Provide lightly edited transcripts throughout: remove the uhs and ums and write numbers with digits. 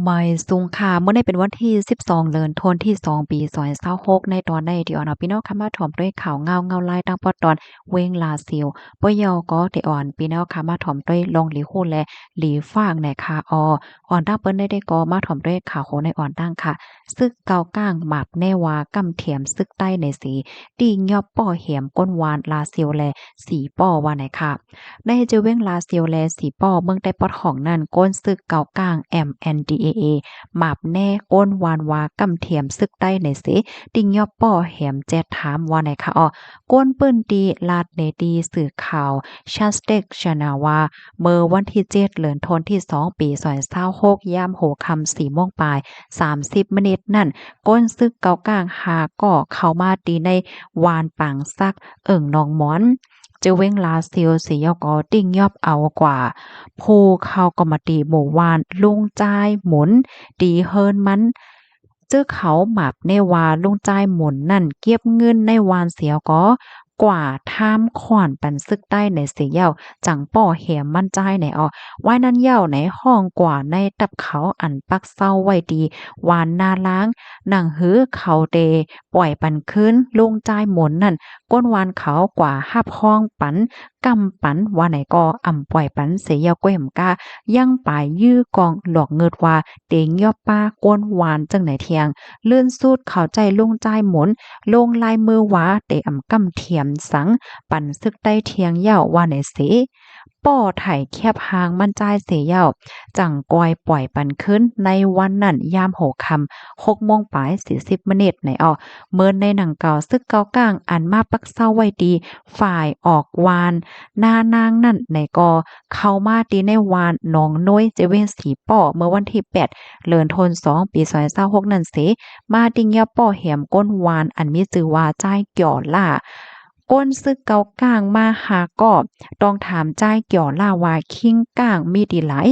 ไม่สูงค่ะเมื่อได้เป็นวันที่12เดือนธันวาคมที่2ปี2026ในตอนในที่อ่อนพี่น้องค่ะมาถ่อมด้วยข่าวเงาลายตั้งปอตอนเวงลาซิลปยอก็ได้อ่อนพี่น้องค่ะมาถ่อมด้วยลงหลีฮู้และหลีฟางในค่ะอ่อนตั้งเปิ้นได้ก็มาถ่อมด้วยข่าวโหในอ่อนตั้งค่ะซึกเกาก้างหมับแน่วากำเถียมซึกใต้ในสีตียอบป้อเหียมก้นวานลาซิลและสีป้อว่าไหนค่ะในเจอเว้งลาซิลและสีป้อเมืองใต้ปอดของนั่นก้นซึกเกาก้าง MNDAA หมาบแน่ก้นวานวากำเทียมซึกใต้ในเสติงยอบป้อแหมแจดถามว่าไหนคะก้นปื้นตีลาดเนดีสื่อข่าวชัสเต็กชนาวาเมื่อวันที่7เดือนธันวาคมที่2ปี2026ยามโหคำ4โมงปลาย30มินิทนั่นก้นซึกเกากลางหาก็เข้ามาตีในวานปางซักนองหมอนเจอเว้งลาซิลสียอกอติ้งยอบเอากว่าผู้เข้าก็มาตีหมู่วานลุงจ่ายหมุนตีเฮิรนมันเจ้าเขาหมับในวาลุงจ่ายหมุนนั่นเก็บเงินในวานเสียก็กว่าท่ามขวานปันซึกใต้ในเสียเย้าจังป่อแหมมั่นใจในไว้นั้นเย้าในห้องกว่าในตับเขาอันปักเศร้าไว้ดีวานนาล้างหนังหื้อเขาเดปล่อยปันขึ้นลุงจ่ายหมุนนั่นก้นวานเขากว่าหับห้องปันกำปันว่าไหนก็ปล่อยปันเสียเยาก้วยหมกายังปลายยื้อกองหลอกเงิดว่าเตงยอบป้าก้นวานจังไหนเทียงเลื่อนสูดเข้าใจลุงใจหมุนลงลายมือว่าเตกำเทียมสังปันซึกใต้เทียงเย้าว่าไหนเสป้อไถแคบหางมันจ่ายเสียเย้าจังกอยปล่อยปันขึ้นในวันนั้นยามโหคำ6โมงปลาย40มินิในเมินในหนังเก่าซึกเก่ากลางอันมาปักเศร้าไว้ดีฝ่ายออกวานหน้านางนั่นในก็เข้ามาตีในวานหนองน้อยเจเวนสีป้อเมื่อวันที่8เดือนธันวาคม2ปี2026นั่นเสมาติงยาป้อแหมก้นวานอันมีชื่อว่าจ้ายเกี่ยวล่าก้นซึกเกากลางมาหาก็ต้องถามจ้ายเกี่ยวล่าว่าคิงก้างมีดีหลาย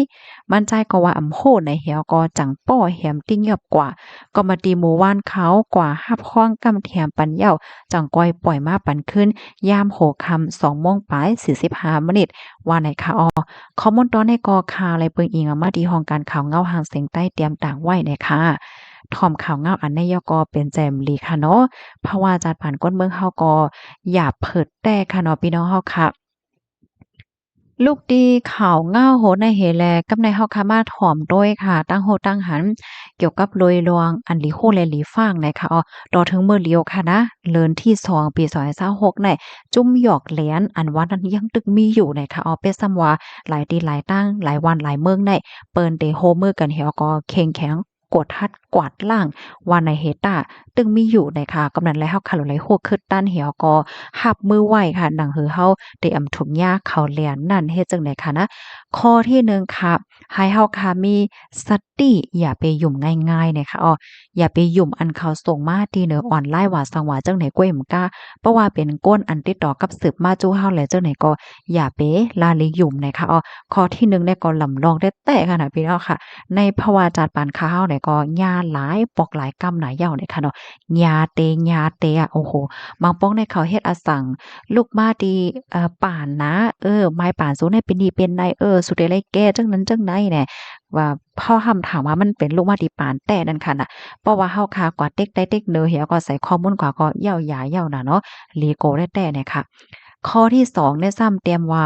มันใจก็ว่าโหในเหี่ยวก็จังป้อแหมติ้งยอบกว่าก็มาตีหมู่ว่านเขากว่าหับห้องกำแถมปันเย้าจังก้อยปล่อยมาปันขึ้นยามโหคำ2โมงปลาย45มินิว่าไหนคะข้อมูลตอนในกอคาอะไรเปิงอิงมาที่ห้องการข่าวเงาหางเสียงใต้เตรียมต่างไว้นะคะถ่อมข่าวเงาอันในยก็เป็นแจมลีค่ะเนาะเพราะว่าจัดผ่านก้นเมืองเฮาก็อย่าเผิดแต่ค่ะเนาะพี่น้องเฮาค่ะลูกดีข่าวเงาโหดในเหแลกับในเฮาค่ะมาถ่อมด้วยค่ะตั้งโหตั้งหันเกี่ยวกับโดยรวงอันหลีโคและหลีฟางนะคะต่อถึงมื้อเลียวค่ะนะเลินที่2ปี2026ในจุ่มหยอกแหลนอันว่านั้นยังตึกมีอยู่นะคะเป็นซ้ำว่าหลายตีหลายตั้งหลายวันหลายเมืองในเปิ้นได้โฮมือกันเหี่ยวก็เข้งแข็งกดทัดกวาดล่างว่าในเฮตาตึงมีอยู่นะคะกำนั้นแล้วเฮาค่ะไหลโฮคึดต้านเหี่ยวก็หับมือไหวค่ะดังหือเฮาได้ถุงยาเข้าแลนนั่นเฮ็ดจังได๋คะนะข้อที่1ค่ะให้เฮาค่ะมีสติอย่าไปยุ่มง่ายๆนะคะอย่าไปยุ่มอันเขาส่งมาที่ออนไลน์ว่าสังว่าจังไหนกล้วยหมกล้าเพราะว่าเป็นก้นอันติดต่อกับสืบมาจู้เฮาแหละจังไหนก็อย่าไปละเลยยุ่มนะคะข้อที่1เนี่ยก็ลำลองได้แต่ค่ะนะพี่น้องค่ะ ในภาวะจัดปานข้าวเนี่ยก็ยาหลายปอกหลายกำหลายเหย้าเนี่ยค่ะเนาะยาเตงยาเตอะโอ้โฮบางป้องเนี่ยเขาเฮ็ดอะสังลูกมาดีป่านนะไม้ป่านสูงเนี่ยเป็นดีเป็นในสุดได้ไลแก้จังนั้นจังได๋แหน่ว่าพอหำถามว่ามันเป็นลูกมาดีปานแต่นั่นค่ะน่ะเพราะว่าเฮาคากว่าเต็กได้เต็กเนอเหี่ยก็ใส่ข้อมูลกว่าก็เหย้าหยาเหย้าน่ะเนาะลีโกได้แต่เนี่ยค่ะข้อที่2เนี่ยซ้ำเตรียมว่า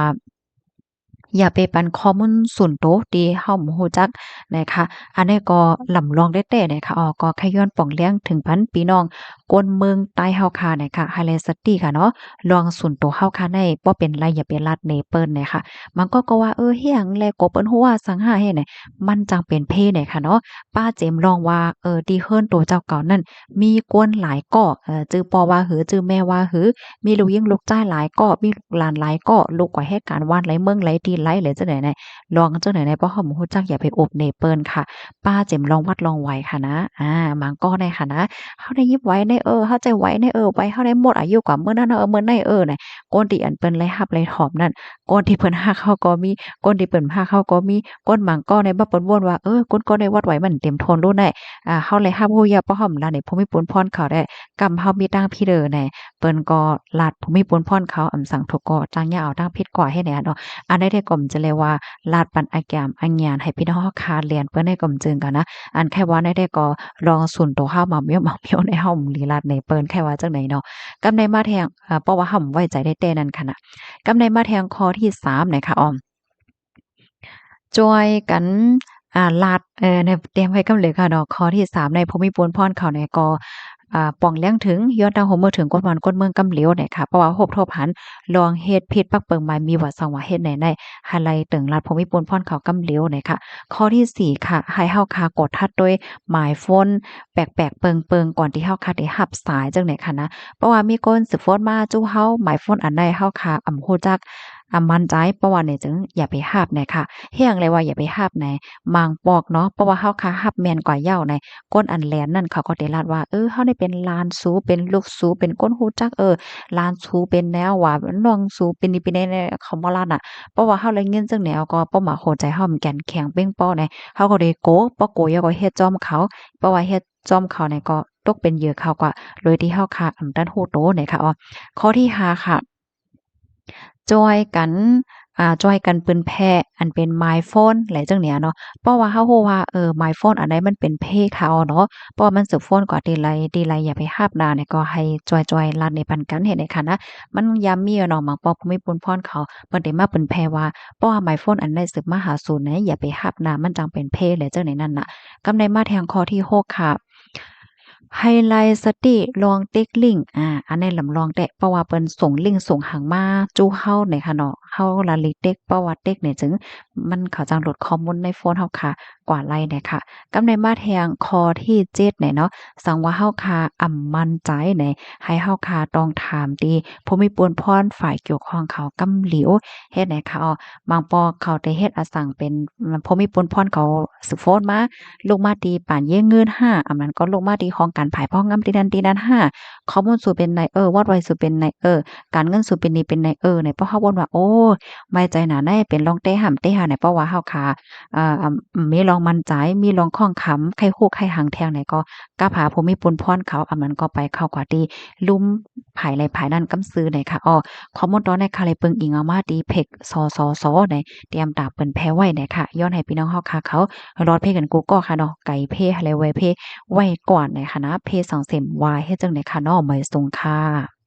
อย่าไปปันข้อมูลส่วนตัวที่เฮาบ่รู้จักนะคะอันนี้ก็ลำลองได้แต่นะคะก็แค่ย้อนป่องเลี้ยงถึงพันพี่น้องคนเมืองใต้เฮาค่ะนะคะ Highland City ค่ะเนาะลองส่วนตัวเฮาค่ะได้บ่เป็นไรอย่าไปลัดเนเปิ้นนะคะมันก็ว่าเฮียงแลก็เปิ้นฮู้ว่าสังหาเฮ็ดเนี่ยมันจังเป็นเพเนี่ยค่ะเนาะป้าเจมส์ลองว่าดีเฮิรนตัวเจ้าเก่านั้นมีกวนหลายก้อจื้อปอว่าหือจื้อแม่ว่าหือมีลูกยิงลูกจ้ายหลายก้อมีลูกหลานหลายก้อลูกกว่าเหตุการณ์วานหลายเมืองหลายที่ไลเลยจังได๋ลองจังได๋เพราะเฮาบ่รู้จักอย่าไปโอบเนเปิ้นค่ะป้าเจ็มลองวัดลองไหวค่ะนะบางก้อได้ค่ะนะเฮาได้ยิบไหวในเฮาใจไหวในไหวเฮาได้หมดอายุกว่ามื้อนั้นมื้อในน่ะคนที่อันเปิ้นไลรับไลถอมนั่นคนที่เพิ่นฮักเฮาก็มีคนที่เปิ้นฮักเฮาก็มีคนบางก้อในบ่เปิ้นวนว่าคนก็ได้วัดไหวมันเต็มทนโลดได้เฮาไลรับฮู้ยาเพราะเฮาลานี่ภูมิปนพรเขาได้กำเฮามีตั้งพี่เด้อแหน่เปิ้นก็ลาดภูมิปนพรเขาอำสังทุกก็จังอย่าเอาตั้งพิษก่อให้แหน่เนาะ อันใดๆ ก็มจะเลยว่าลาดปันอาแกมอัญญานให้พี่น้องเฮาคาเรียนเปิ้นได้ก็มจึงกันนะอันแค่ว่าได้ก็ลองสุ่นโตเฮามาเมียวในเฮาลีลาดในเปิ้นแค่ว่าจังไดเนาะกำในมาแทงเพราะว่าเฮาไว้ใจได้แต่นั้นค่ะนะกำในมาแทงข้อที่3นะคะอ้อมจอยกันลาดในเตรียมไว้กำเลยค่ะเนาะข้อที่3ในภูมิพลพรเขาเนี่ยก็ป่องเลี้ยงถึงย้อนทางหัวเมืองถึงกฎหมายกฎเมืองกำเหลียวเนี่ยค่ะเพราะว่าโฮบทบหันลองเฮ็ดผิดปักเปิงหมายมีว่าสังว่าเฮ็ดไหนได้ไฮไลต์ตึงรัฐภูมิพลพรเขากำเหลียวเนี่ยค่ะข้อที่4ค่ะให้เฮาคากดทัดด้วยหมายโฟนแปลกๆเปิงๆก่อนที่เฮาคาได้รับสายจังได๋ค่ะนะเพราะว่ามีคนสิโฟนมาจู้เฮาหมายโฟนอันใดเฮาคาฮู้จักมั่นใจเพราะว่าเนี่ยจึงอย่าไปรับเนี่ยค่ะเฮียงเลยว่าอย่าไปรับในมางปอกเนาะเพราะว่าเฮาคารับแม่นกว่าเหย้าในก้นอันแลนนั่นเขาก็ได้ลาดว่าเฮาได้เป็นหลานสูเป็นลูกสูเป็นคนรู้จักหลานสูเป็นแนวว่าน้องสูเป็นนี่เป็นแน่ๆเขาบ่ลาดน่ะเพราะว่าเฮาได้เงินจังแนวก็บ่มาเข้าใจเฮามันแก่นแข็งเป้งป้อในเฮาก็ได้โกบ่โกยก็เฮ็ดจ้อมเขาเพราะว่าเฮ็ดจ้อมเขาเนี่ยก็ตกเป็นเหยื่อเขาก็โดยที่เฮาคาดันฮู้โตเนี่ยค่ะข้อที่ห้าค่ะ จอยกันจอยกันปืนแพร่อันเป็น MyPhone หลายจั่งเนี่ยเนาะเพราะว่าเฮาฮู้ว่าMyPhone อันใดมันเป็นเพเขาเนาะเพราะว่ามันสืบฟ้อนกว่าทีไรอย่าไปหาบนาเนี่ยก็ให้จอยๆลัดในปันกันเฮ็ดให้ค่ะนะมันยามมีอะเนาะบางปอภูมิพลพรเขาเพิ่นได้มาปืนแพร่ว่าเพราะว่า MyPhone อันใดสืบมาหาสู่ไหนอย่าไปหาบนามันจังเป็นเพหลายจั่งใดนั่นน่ะกำได้มาแทงข้อที่6ค่ะ ไฮไลต์สติลองติ๊กลิงก์อันนี้ลำลองแตะเพราะว่าเปิ้นส่งลิงก์ส่งหังมาจู้เฮาเนี่ยค่ะเนาะเฮาละลิเต็กประวัติเต็กเนี่ยจึงมันเขาจังโหลดข้อมูลในโฟนเฮาค่ะกว่าไลเนี่ยค่ะกำในมาแทงข้อที่7เนี่ยเนาะสังว่าเฮาค่ะมั่นใจเนี่ยให้เฮาค่ะต้องถามดีผู้มีปวนพรฝ่ายเกี่ยวข้องเขากำหลิวเฮ็ดให้เขาบางปอเขาได้เฮ็ดสั่งเป็นผู้มีปวนพรเขาสึกโฟนมาลูกมาตีป่านเย้เงิน5มันก็ลูกมาตีของการผายพ้องงำตีนั้น5ข้อมูลสู่เป็นไนวอดไว้สู่เป็นไนการเงินสู่เป็นนี้เป็นไนในเพราะเฮาบ่นว่าโอ้ไว้ใจหนาแน่เป็นรองเต้ห่ำเต้หาในเพราะว่าเฮาค่ะมีรองมั่นใจมีรองข้องขำไข่ฮู้ไข่หางแทงไหนก็กล้าผาผู้มีปุนพรเขามันก็ไปเข้ากว่าดีลุ่มภายไรภายนั้นกำซื้อไหนค่ะข้อมูลตอนในค่ะเลยเปิงอิงเอามาดีเพกสในเตรียมตากเปิ้นแพ้ไว้ไหนค่ะย้อนให้พี่น้องเฮาค่ะเขารอดเพกันกูก็ค่ะเนาะไก่เพอะไรไว้เพไว้ก่อนไหนค่ะนะเพ2เซมวายเฮ็ดจังได๋ค่ะเนาะไม่ทรงค่ะ